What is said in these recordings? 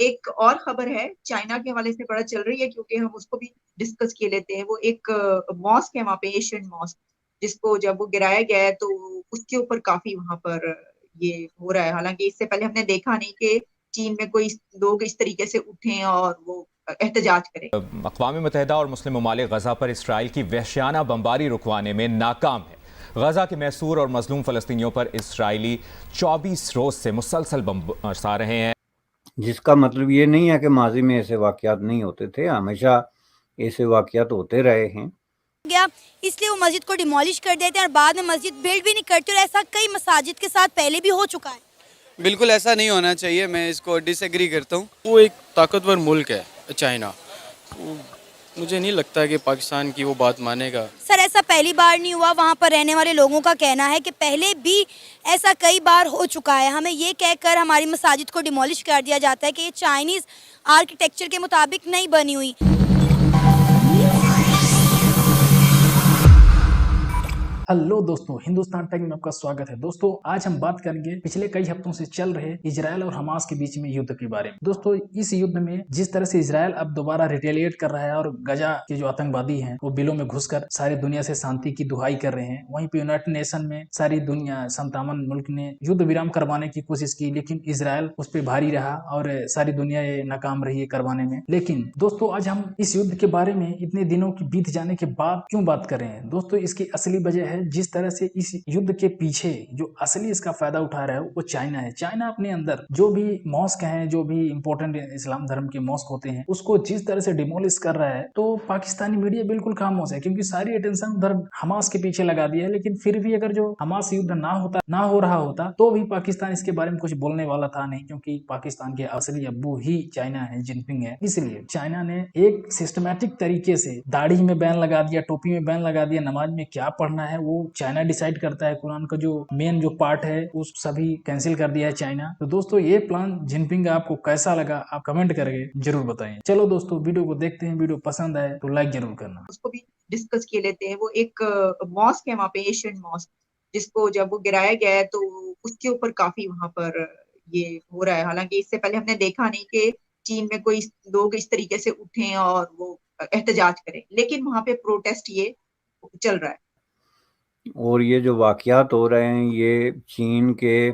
ایک اور خبر ہے چائنا کے حوالے سے بڑا چل رہی ہے، کیونکہ ہم اس کو بھی ڈسکس کیے لیتے ہیں۔ وہ ایک ماسک ہے وہاں پہ، ایشین ماسک، جس کو جب وہ گرایا گیا ہے تو اس کے اوپر کافی وہاں پر یہ ہو رہا ہے۔ حالانکہ اس سے پہلے ہم نے دیکھا نہیں کہ چین میں کوئی لوگ اس طریقے سے اٹھیں اور وہ احتجاج کریں۔ اقوام متحدہ اور مسلم ممالک غزہ پر اسرائیل کی وحشیانہ بمباری رکوانے میں ناکام ہے۔ غزہ کے محصور اور مظلوم فلسطینیوں پر اسرائیلی 24 روز سے مسلسل بم برسا رہے ہیں، جس کا مطلب یہ نہیں ہے کہ ماضی میں ایسے واقعات نہیں ہوتے تھے، ہمیشہ ایسے واقعات ہوتے رہے ہیں۔ گیا اس لیے وہ مسجد کو ڈیمولش کر دیتے ہیں اور بعد میں مسجد بلڈ بھی نہیں کرتے، اور ایسا کئی مساجد کے ساتھ پہلے بھی ہو چکا ہے۔ بالکل ایسا نہیں ہونا چاہیے، میں اس کو ڈس ایگری کرتا ہوں۔ وہ ایک طاقتور ملک ہے چائنا، مجھے نہیں لگتا کہ پاکستان کی وہ بات مانے گا۔ سر ایسا پہلی بار نہیں ہوا، وہاں پر رہنے والے لوگوں کا کہنا ہے کہ پہلے بھی ایسا کئی بار ہو چکا ہے۔ ہمیں یہ کہہ کر ہماری مساجد کو ڈیمولش کر دیا جاتا ہے کہ یہ چائنیز آرکیٹیکچر کے مطابق نہیں بنی ہوئی۔ ہلو دوستو، ہندوستان ٹیک میں آپ کا سواگت ہے۔ دوستو آج ہم بات کریں گے پچھلے کئی ہفتوں سے چل رہے اسرائیل اور حماس کے بیچ میں یدھ کے بارے میں۔ دوستو اس یدھ میں جس طرح سے اسرائیل اب دوبارہ ریٹیلیٹ کر رہا ہے اور غزہ کے جو آتنکوادی ہیں وہ بلوں میں گھس کر ساری دنیا سے شانتی کی دہائی کر رہے ہیں، وہیں پہ یونائٹڈ نیشن میں ساری دنیا 57 ملک نے یدھ ویرام کروانے کی کوشش کی، لیکن اسرائیل اس پہ بھاری رہا اور ساری دنیا یہ ناکام رہی ہے کروانے میں۔ لیکن دوستو آج ہم اس یدھ کے بارے میں اتنے دنوں کی بیت جانے کے بعد کیوں بات کر رہے ہیں؟ دوستو اس کی اصلی وجہ ہے جس طرح سے اس یدھ کے پیچھے جو اصلی اس کا فائدہ اٹھا رہا ہے وہ چائنا ہے۔ چائنا اپنے اندر جو بھی ماسک ہیں، جو بھی امپورٹنٹ اسلام دھرم کے ماسک ہوتے ہیں، اس کو جس طرح سے ڈیمولش کر رہا ہے تو پاکستانی میڈیا بالکل خاموش ہے، کیونکہ ساری اٹینشن ادھر حماس کے پیچھے لگا دیا ہے۔ لیکن پھر بھی اگر جو حماس یدھ نہ ہو رہا ہوتا تو بھی پاکستان اس کے بارے میں کچھ بولنے والا تھا نہیں، کیونکہ پاکستان کے اصلی ابو ہی چائنا ہے، جن پنگ ہے۔ اس لیے چائنا نے ایک سسٹمیٹک طریقے سے داڑھی میں بین لگا دیا، ٹوپی میں بین لگا دیا، نماز میں کیا پڑھنا ہے وہ چائنا ڈیسائیڈ کرتا ہے، قرآن کا جو مین جو پارٹ ہے اس سبھی کینسل کر دیا ہے چائنا۔ تو دوستو یہ پلان جن پنگ آپ کو کیسا لگا آپ کمنٹ کر کے ضرور بتائیں۔ چلو دوستو ویڈیو کو دیکھتے ہیں، ویڈیو پسند آئے تو لائک ضرور کرنا۔ اس کو بھی ڈسکس کیے لیتے ہیں۔ وہ ایک ماسک ہے وہاں پہ، ایشین ماسک، جس کو جب وہ گرایا گیا ہے تو اس کے اوپر کافی وہاں پر یہ ہو رہا ہے۔ حالانکہ اس سے پہلے ہم نے دیکھا نہیں کہ چین میں کوئی لوگ اس طریقے سے اٹھیں اور وہ احتجاج کریں، لیکن وہاں پہ پروٹیسٹ یہ چل رہا ہے۔ اور یہ جو واقعات ہو رہے ہیں یہ چین کے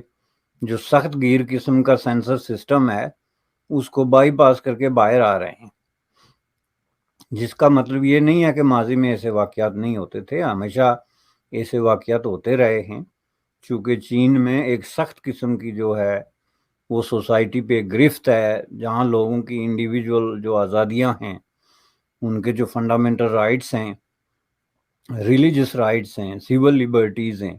جو سخت گیر قسم کا سینسر سسٹم ہے اس کو بائی پاس کر کے باہر آ رہے ہیں، جس کا مطلب یہ نہیں ہے کہ ماضی میں ایسے واقعات نہیں ہوتے تھے، ہمیشہ ایسے واقعات ہوتے رہے ہیں۔ چونکہ چین میں ایک سخت قسم کی جو ہے وہ سوسائٹی پہ گرفت ہے، جہاں لوگوں کی انڈیویجول جو آزادیاں ہیں، ان کے جو فنڈامنٹل رائٹس ہیں، ریلیجس رائٹس ہیں، سیول لبرٹیز ہیں،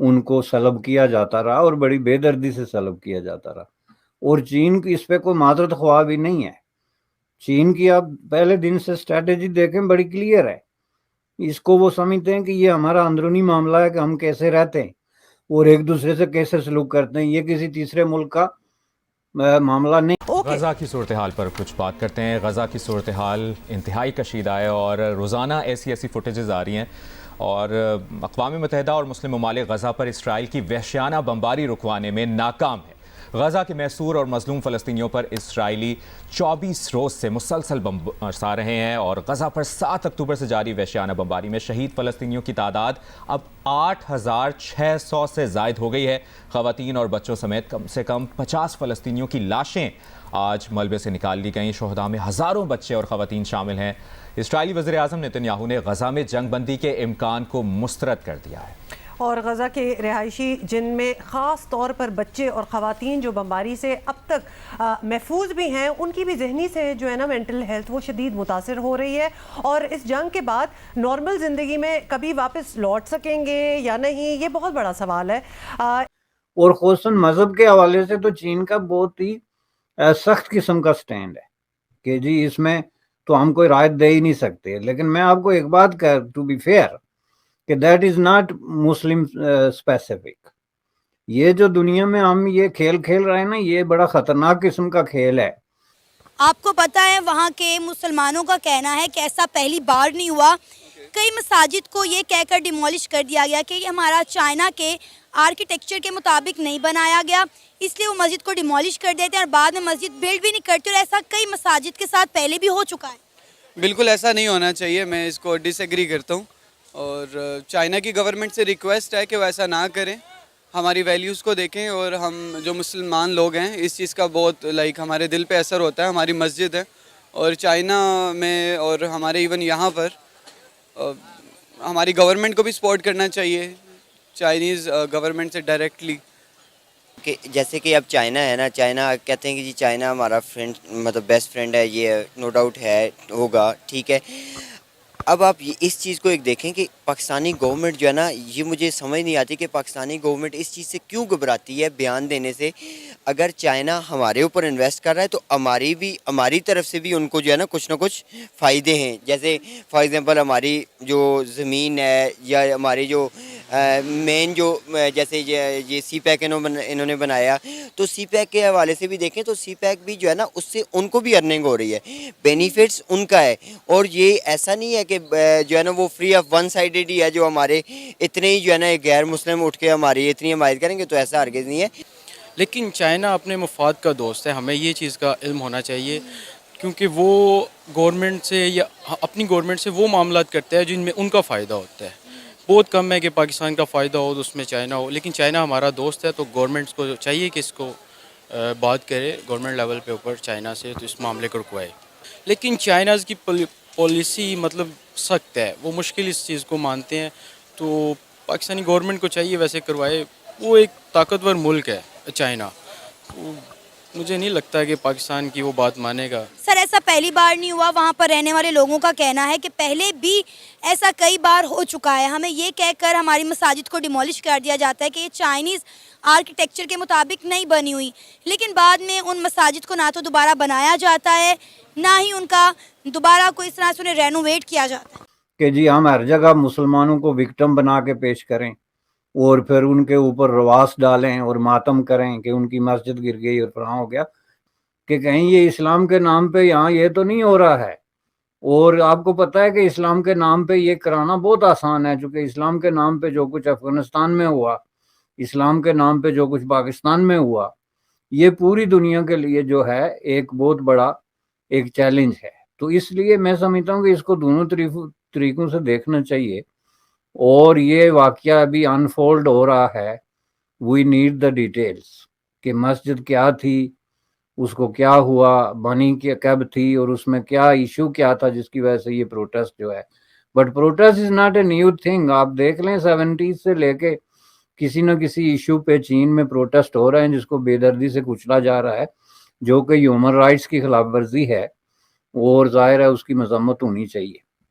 ان کو سلب کیا جاتا رہا اور بڑی بے دردی سے سلب کیا جاتا رہا۔ اور چین کی اس پہ کوئی معذرت خواہ بھی نہیں ہے۔ چین کی آپ پہلے دن سے اسٹریٹجی دیکھیں بڑی کلیئر ہے، اس کو وہ سمجھتے ہیں کہ یہ ہمارا اندرونی معاملہ ہے کہ ہم کیسے رہتے ہیں اور ایک دوسرے سے کیسے سلوک کرتے ہیں، یہ کسی تیسرے ملک کا معاملہ نہیں۔ غزہ کی صورتحال پر کچھ بات کرتے ہیں۔ غزہ کی صورتحال انتہائی کشیدہ ہے اور روزانہ ایسی فوٹیجز آ رہی ہیں، اور اقوام متحدہ اور مسلم ممالک غزہ پر اسرائیل کی وحشیانہ بمباری رکوانے میں ناکام ہے۔ غزہ کے محصور اور مظلوم فلسطینیوں پر اسرائیلی 24 روز سے مسلسل بم برسا رہے ہیں، اور غزہ پر 7 اکتوبر سے جاری وحشیانہ بمباری میں شہید فلسطینیوں کی تعداد اب 8600 سے زائد ہو گئی ہے۔ خواتین اور بچوں سمیت کم سے کم 50 فلسطینیوں کی لاشیں آج ملبے سے نکال لی گئیں۔ شہداء میں ہزاروں بچے اور خواتین شامل ہیں۔ اسرائیلی وزیر اعظم نتن یاہو نے غزہ میں جنگ بندی کے امکان کو مسترد کر دیا ہے، اور غزہ کے رہائشی جن میں خاص طور پر بچے اور خواتین جو بمباری سے اب تک محفوظ بھی ہیں، ان کی بھی ذہنی سے جو ہے نا مینٹل ہیلتھ وہ شدید متاثر ہو رہی ہے، اور اس جنگ کے بعد نارمل زندگی میں کبھی واپس لوٹ سکیں گے یا نہیں، یہ بہت بڑا سوال ہے۔ اور خصوصاً مذہب کے حوالے سے تو چین کا بہت ہی سخت قسم کا سٹینڈ ہے کہ جی اس میں تو ہم کوئی رائے دے ہی نہیں سکتے۔ لیکن میں آپ کو ایک بات کہہ ٹو بی فیئر کہ that is not Muslim specific. یہ جو دنیا میں ہم یہ کھیل کھیل رہے ہیں نا، یہ بڑا خطرناک قسم کا کھیل ہے۔ آپ کو پتہ ہے وہاں کے مسلمانوں کا کہنا ہے کہ ایسا پہلی بار نہیں ہوا کئی مساجد کو یہ کہہ کر ڈیمولش کر دیا گیا کہ یہ ہمارا چائنا کے آرکیٹیکچر کے مطابق نہیں بنایا گیا، اس لیے وہ مسجد کو ڈیمولش کر دیتے ہیں اور بعد میں مسجد بلڈ بھی نہیں کرتے، اور ایسا کئی مساجد کے ساتھ پہلے بھی ہو چکا ہے۔ بالکل ایسا نہیں ہونا چاہیے، میں اس کو ڈس ایگری کرتا ہوں، اور چائنا کی گورنمنٹ سے ریکویسٹ ہے کہ وہ ایسا نہ کریں، ہماری ویلیوز کو دیکھیں، اور ہم جو مسلمان لوگ ہیں اس چیز کا بہت ہمارے دل پہ اثر ہوتا ہے، ہماری مسجد ہے، اور چائنا میں اور ہمارے ایون یہاں پر ہماری گورنمنٹ کو بھی سپورٹ کرنا چاہیے، چائنیز گورنمنٹ سے ڈائریکٹلی۔ کہ جیسے کہ اب چائنا ہے نا، چائنا کہتے ہیں کہ جی چائنا ہمارا فرینڈ مطلب بیسٹ فرینڈ ہے، یہ نو ڈاؤٹ ہے، ہوگا، ٹھیک ہے۔ اب آپ اس چیز کو ایک دیکھیں کہ پاکستانی گورنمنٹ جو ہے نا، یہ مجھے سمجھ نہیں آتی کہ پاکستانی گورنمنٹ اس چیز سے کیوں گھبراتی ہے بیان دینے سے۔ اگر چائنا ہمارے اوپر انویسٹ کر رہا ہے تو ہماری طرف سے بھی ان کو جو ہے نا کچھ نہ کچھ فائدے ہیں، جیسے فار ایگزامپل ہماری جو زمین ہے، یا ہماری جو مین جو جیسے یہ سی پیک انہوں نے بنایا، تو سی پیک کے حوالے سے بھی دیکھیں تو سی پیک بھی جو ہے نا اس سے ان کو بھی ارننگ ہو رہی ہے، بینیفٹس ان کا ہے، اور یہ ایسا نہیں ہے کہ جو ہے نا وہ فری آف ون سائیڈڈ ہی ہے، جو ہمارے اتنے ہی جو ہے نا غیر مسلم اٹھ کے ہماری اتنی حمایت کریں گے، تو ایسا ہرگز نہیں ہے۔ لیکن چائنا اپنے مفاد کا دوست ہے، ہمیں یہ چیز کا علم ہونا چاہیے، کیونکہ وہ گورنمنٹ سے یا اپنی گورنمنٹ سے وہ معاملات کرتے ہیں جن میں ان کا فائدہ ہوتا ہے۔ بہت کم ہے کہ پاکستان کا فائدہ ہو تو اس میں چائنا ہو، لیکن چائنا ہمارا دوست ہے، تو گورنمنٹس کو چاہیے کہ اس کو بات کرے گورنمنٹ لیول پہ اوپر چائنا سے، تو اس معاملے کو رکوائے۔ لیکن چائناز کی پالیسی سخت ہے، وہ مشکل اس چیز کو مانتے ہیں، تو پاکستانی گورنمنٹ کو چاہیے ویسے کروائے۔ وہ ایک طاقتور ملک ہے چائنا، مجھے نہیں لگتا کہ پاکستان کی وہ بات مانے گا۔ سر ایسا پہلی بار نہیں ہوا، وہاں پر رہنے والے لوگوں کا کہنا ہے کہ پہلے بھی ایسا کئی بار ہو چکا ہے، ہمیں یہ کہہ کر ہماری مساجد کو ڈیمولش کر دیا جاتا ہے کہ یہ چائنیز آرکیٹیکچر کے مطابق نہیں بنی ہوئی، لیکن بعد میں ان مساجد کو نہ تو دوبارہ بنایا جاتا ہے، نہ ہی ان کا دوبارہ کوئی اس طرح سے انہیں رینوویٹ کیا جاتا ہے کہ جی ہم ہر جگہ مسلمانوں کو وکٹم بنا کے پیش کریں اور پھر ان کے اوپر رواس ڈالیں اور ماتم کریں کہ ان کی مسجد گر گئی اور فلاں ہو گیا، کہ کہیں یہ اسلام کے نام پہ یہاں یہ تو نہیں ہو رہا ہے۔ اور آپ کو پتہ ہے کہ اسلام کے نام پہ یہ کرانا بہت آسان ہے، چونکہ اسلام کے نام پہ جو کچھ افغانستان میں ہوا، اسلام کے نام پہ جو کچھ پاکستان میں ہوا، یہ پوری دنیا کے لیے جو ہے ایک بہت بڑا ایک چیلنج ہے۔ تو اس لیے میں سمجھتا ہوں کہ اس کو دونوں طریقوں سے دیکھنا چاہیے، اور یہ واقعہ ابھی انفولڈ ہو رہا ہے۔ وی نیڈ دا ڈیٹیلز کہ مسجد کیا تھی، اس کو کیا ہوا، بنی کب تھی، اور اس میں کیا ایشو کیا تھا جس کی وجہ سے یہ پروٹیسٹ جو ہے۔ But protest is not a new thing, آپ دیکھ لیں 70s سے لے کے کسی نہ کسی ایشو پہ چین میں پروٹیسٹ ہو رہے ہیں جس کو بے دردی سے کچلا جا رہا ہے، جو کہ ہیومن رائٹس کی خلاف ورزی ہے، اور ظاہر ہے اس کی مذمت ہونی چاہیے۔